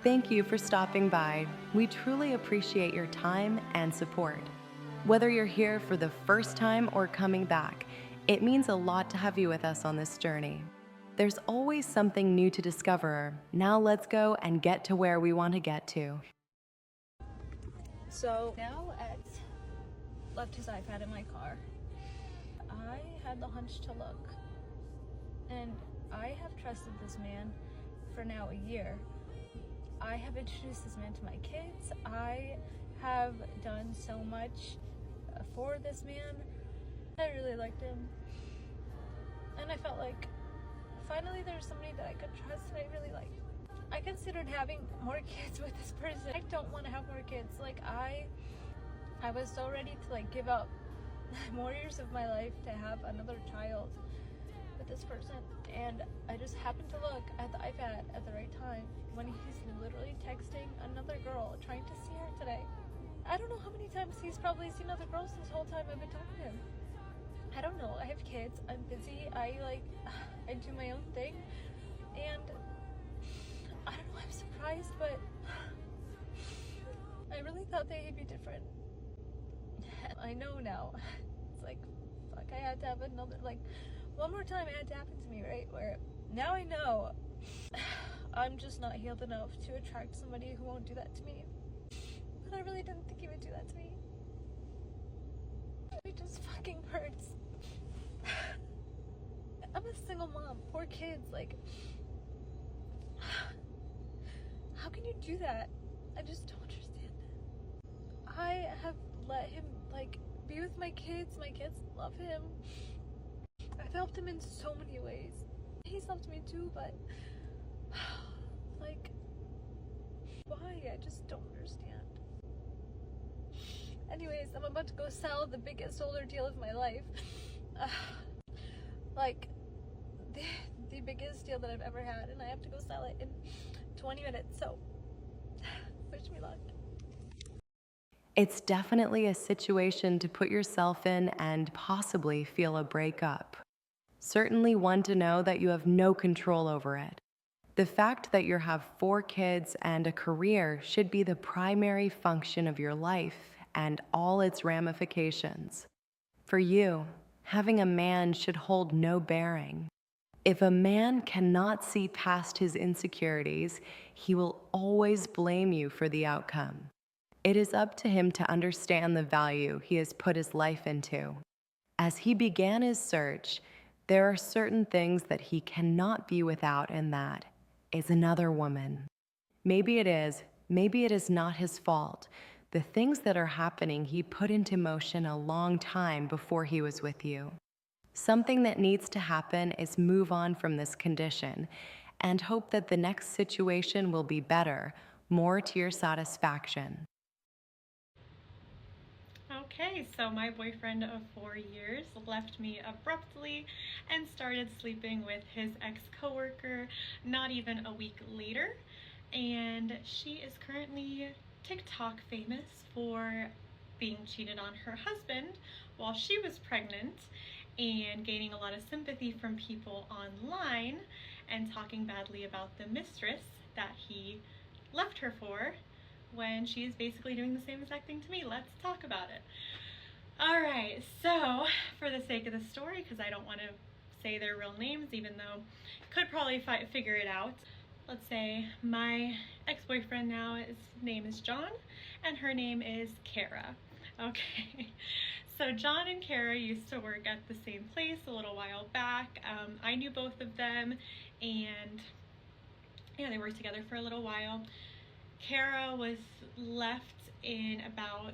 Thank you for stopping by. We truly appreciate your time and support. Whether you're here for the first time or coming back, it means a lot to have you with us on this journey. There's always something new to discover. Now let's go and get to where we want to get to. So now Ed left his iPad in my car. I had the hunch to look, and I have trusted this man for now a year. I have introduced this man to my kids. I have done so much for this man. I really liked him, and I felt like finally there's somebody that I could trust and I really liked. I considered having more kids with this person. I don't want to have more kids. Like I was so ready to like give up more years of my life to have another child with this person, and I just happened to look at the iPad at the right time when he's literally texting another girl trying to see her today. I don't know how many times he's probably seen other girls this whole time I've been talking to him. I don't know. I have kids. I'm busy. I do my own thing, and I don't know. I'm surprised, but I really thought they'd be different. I know now. It's like, fuck, I had to have another, like, one more time it had to happen to me, right? Where now I know I'm just not healed enough to attract somebody who won't do that to me. But I really didn't think he would do that to me. It just fucking hurts. I'm a single mom, 4 kids, like, how can you do that? I just don't understand it. I have let him, like, be with my kids. My kids love him. I've helped him in so many ways. He's helped me too, but like, why? I just don't understand. Anyways, I'm about to go sell the biggest solar deal of my life. Like, the biggest deal that I've ever had, and I have to go sell it in 20 minutes, so wish me luck. It's definitely a situation to put yourself in and possibly feel a breakup. Certainly one to know that you have no control over it. The fact that you have 4 kids and a career should be the primary function of your life and all its ramifications. For you, having a man should hold no bearing. If a man cannot see past his insecurities, he will always blame you for the outcome. It is up to him to understand the value he has put his life into. As he began his search, there are certain things that he cannot be without, and that is another woman. Maybe it is not his fault. The things that are happening he put into motion a long time before he was with you. Something that needs to happen is move on from this condition and hope that the next situation will be better, more to your satisfaction. Okay, so my boyfriend of 4 years left me abruptly and started sleeping with his ex-coworker not even a week later. And she is currently TikTok famous for being cheated on her husband while she was pregnant and gaining a lot of sympathy from people online and talking badly about the mistress that he left her for when she is basically doing the same exact thing to me. Let's talk about it. All right, so for the sake of the story, because I don't want to say their real names, even though I could probably figure it out. Let's say my ex-boyfriend now, his name is John, and her name is Kara. Okay, so John and Kara used to work at the same place a little while back. I knew both of them, and yeah, they worked together for a little while. Kara was left in about,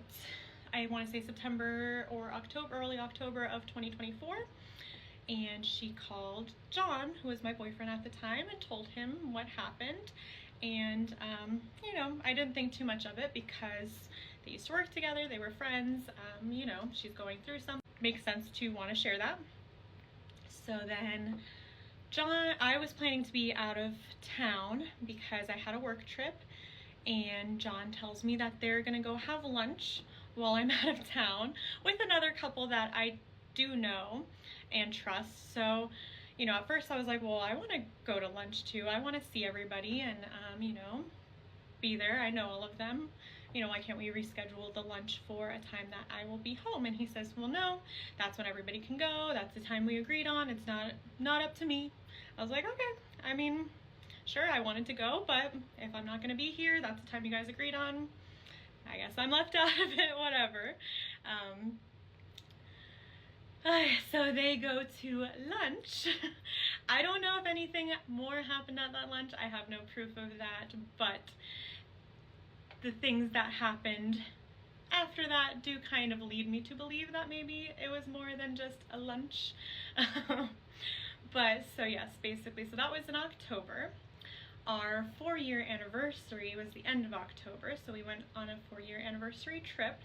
I want to say September or October, early October of 2024. And she called John, who was my boyfriend at the time, and told him what happened. And, you know, I didn't think too much of it because they used to work together, they were friends, you know, she's going through something. Makes sense to want to share that. So then I was planning to be out of town because I had a work trip, and John tells me that they're gonna go have lunch while I'm out of town with another couple that I do know and trust. So, at first I was like, well, I want to go to lunch too. I want to see everybody and, be there. I know all of them. You know, why can't we reschedule the lunch for a time that I will be home? And he says, well, no, that's when everybody can go. That's the time we agreed on. It's not up to me. I was like, okay. I mean, sure, I wanted to go, but if I'm not going to be here, that's the time you guys agreed on. I guess I'm left out of it, whatever. So they go to lunch. I don't know if anything more happened at that lunch. I have no proof of that, but the things that happened after that do kind of lead me to believe that maybe it was more than just a lunch. But so yes, basically, so that was in October. Our 4-year anniversary was the end of October, so we went on a 4-year anniversary trip.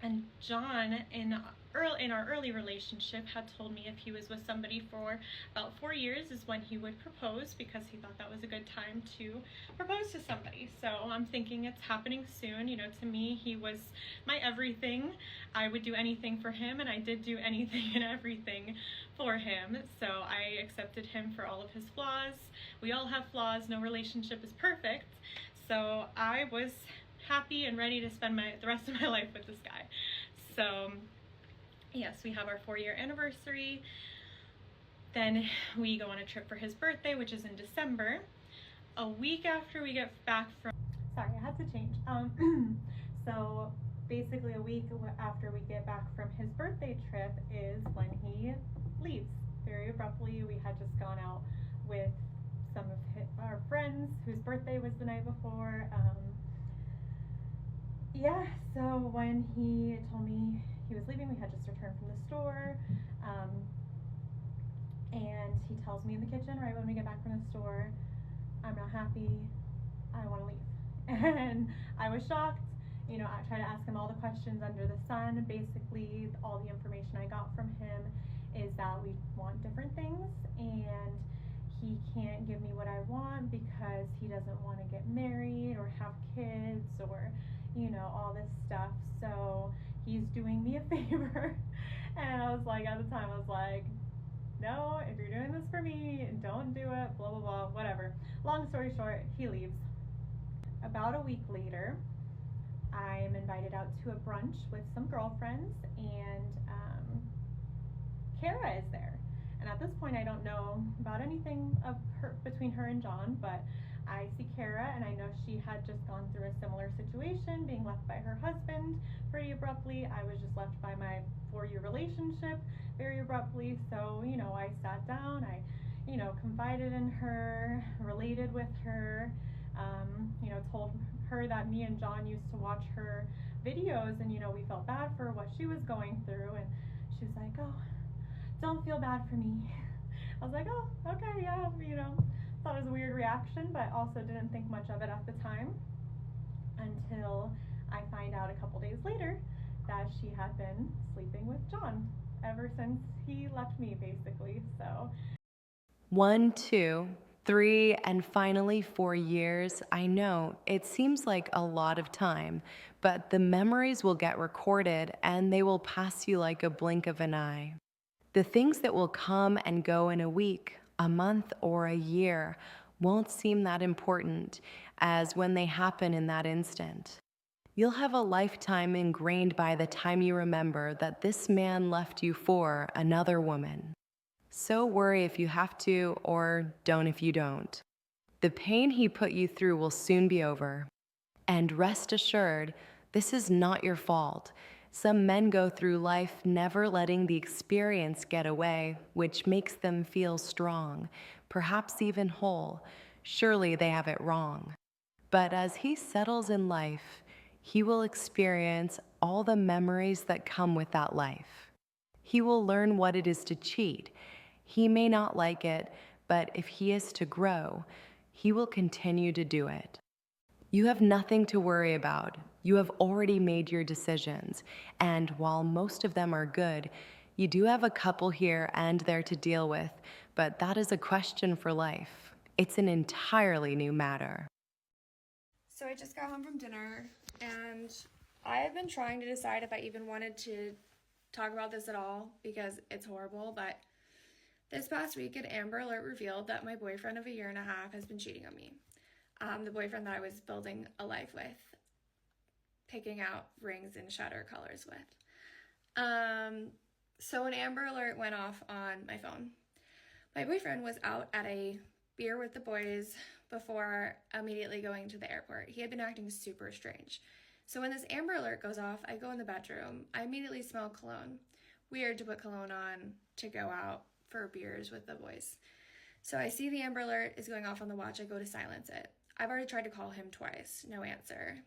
And John, in our early relationship, had told me if he was with somebody for about 4 years is when he would propose, because he thought that was a good time to propose to somebody. So I'm thinking it's happening soon. You know, to me, he was my everything. I would do anything for him, and I did do anything and everything for him. So I accepted him for all of his flaws. We all have flaws. No relationship is perfect. So I was happy and ready to spend the rest of my life with this guy. So yes, we have our 4-year anniversary. Then we go on a trip for his birthday, which is in December. A week after we get back from, sorry, I had to change. So basically a week after we get back from his birthday trip is when he leaves very abruptly. We had just gone out with some of our friends whose birthday was the night before. Yeah, so when he told me he was leaving, we had just returned from the store, and he tells me in the kitchen right when we get back from the store, I'm not happy, I want to leave. And I was shocked. You know, I tried to ask him all the questions under the sun. Basically, all the information I got from him is that we want different things, and he can't give me what I want because he doesn't want to get married or have kids or, you know, all this stuff. So he's doing me a favor. And I was like, at the time, I was like, no, if you're doing this for me, don't do it, blah, blah, blah, whatever. Long story short, he leaves. About a week later, I'm invited out to a brunch with some girlfriends, and Kara is there. And at this point, I don't know about anything of her between her and John, but I see Kara, and I know she had just gone through a similar situation, being left by her husband pretty abruptly. I was just left by my 4-year relationship very abruptly. So, you know, I sat down, I, you know, confided in her, related with her, you know, told her that me and John used to watch her videos, and, you know, we felt bad for what she was going through. And she was like, oh, don't feel bad for me. I was like, oh, okay, yeah, you know. Thought it was a weird reaction, but also didn't think much of it at the time, until I find out a couple days later that she had been sleeping with John ever since he left me, basically. So 1, 2, 3, and finally 4 years. I know it seems like a lot of time, but the memories will get recorded and they will pass you like a blink of an eye. The things that will come and go in a week, a month, or a year won't seem that important as when they happen in that instant. You'll have a lifetime ingrained by the time you remember that this man left you for another woman. So worry if you have to, or don't if you don't. The pain he put you through will soon be over. And rest assured, this is not your fault. Some men go through life never letting the experience get away, which makes them feel strong, perhaps even whole. Surely they have it wrong. But as he settles in life, he will experience all the memories that come with that life. He will learn what it is to cheat. He may not like it, but if he is to grow, he will continue to do it. You have nothing to worry about. You have already made your decisions, and while most of them are good, you do have a couple here and there to deal with, but that is a question for life. It's an entirely new matter. So I just got home from dinner, and I have been trying to decide if I even wanted to talk about this at all because it's horrible, but this past week an Amber Alert revealed that my boyfriend of a year and a half has been cheating on me. the boyfriend that I was building a life with, picking out rings in Shutter colors with. So an Amber Alert went off on my phone. My boyfriend was out at a beer with the boys before immediately going to the airport. He had been acting super strange. So when this Amber Alert goes off, I go in the bedroom. I immediately smell cologne. Weird to put cologne on to go out for beers with the boys. So I see the Amber Alert is going off on the watch. I go to silence it. I've already tried to call him twice. No answer.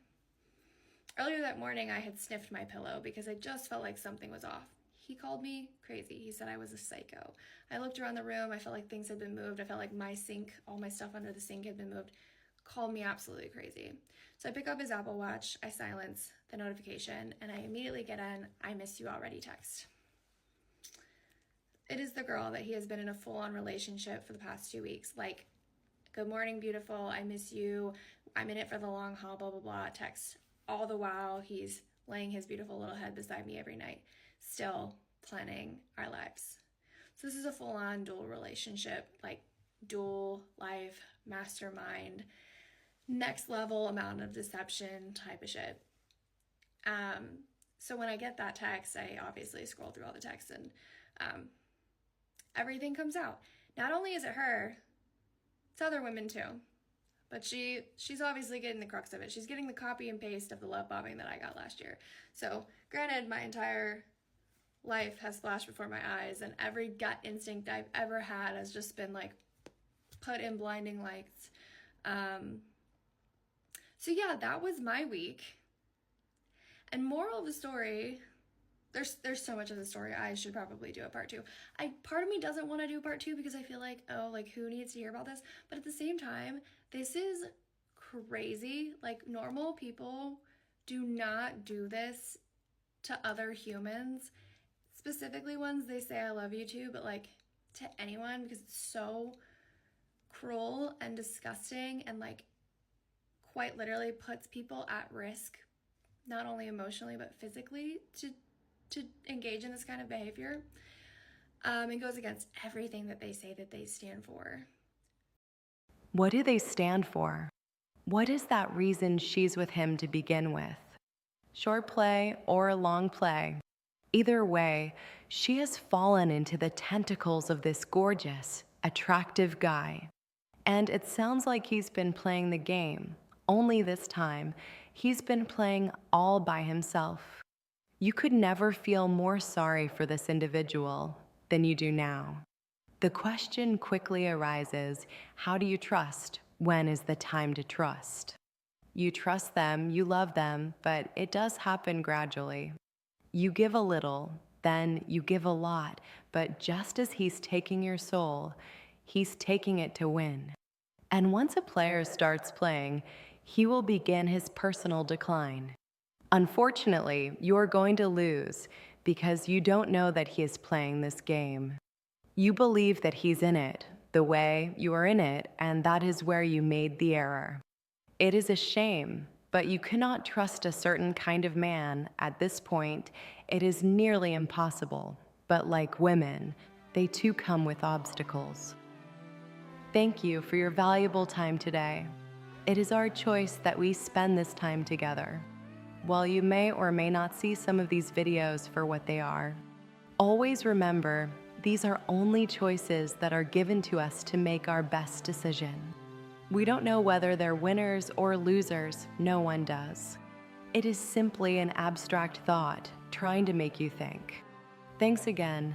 Earlier that morning, I had sniffed my pillow because I just felt like something was off. He called me crazy. He said I was a psycho. I looked around the room. I felt like things had been moved. I felt like my sink, all my stuff under the sink had been moved. Called me absolutely crazy. So I pick up his Apple Watch. I silence the notification, and I immediately get an "I miss you already" text. It is the girl that he has been in a full-on relationship for the past 2 weeks. Like, "Good morning, beautiful. I miss you. I'm in it for the long haul, blah, blah, blah," text. All the while, he's laying his beautiful little head beside me every night, still planning our lives. So this is a full-on dual relationship, like dual life, mastermind, next level amount of deception type of shit. So when I get that text, I obviously scroll through all the texts, and everything comes out. Not only is it her, it's other women too. But she's obviously getting the crux of it. She's getting the copy and paste of the love bombing that I got last year. So granted, my entire life has flashed before my eyes, and every gut instinct I've ever had has just been like put in blinding lights. So yeah, that was my week. And moral of the story, there's so much of the story. I should probably do a part 2. Part of me doesn't want to do part 2 because I feel like, oh, like who needs to hear about this? But at the same time, this is crazy. Like, normal people do not do this to other humans, specifically ones they say I love you to, but like to anyone, because it's so cruel and disgusting, and like quite literally puts people at risk, not only emotionally but physically, to engage in this kind of behavior. It goes against everything that they say that they stand for. What do they stand for? What is that reason she's with him to begin with? Short play or long play? Either way, she has fallen into the tentacles of this gorgeous, attractive guy. And it sounds like he's been playing the game, only this time, he's been playing all by himself. You could never feel more sorry for this individual than you do now. The question quickly arises, how do you trust? When is the time to trust? You trust them, you love them, but it does happen gradually. You give a little, then you give a lot, but just as he's taking your soul, he's taking it to win. And once a player starts playing, he will begin his personal decline. Unfortunately, you are going to lose because you don't know that he is playing this game. You believe that he's in it, the way you are in it, and that is where you made the error. It is a shame, but you cannot trust a certain kind of man at this point. It is nearly impossible, but like women, they too come with obstacles. Thank you for your valuable time today. It is our choice that we spend this time together. While you may or may not see some of these videos for what they are, always remember these are only choices that are given to us to make our best decision. We don't know whether they're winners or losers, no one does. It is simply an abstract thought trying to make you think. Thanks again.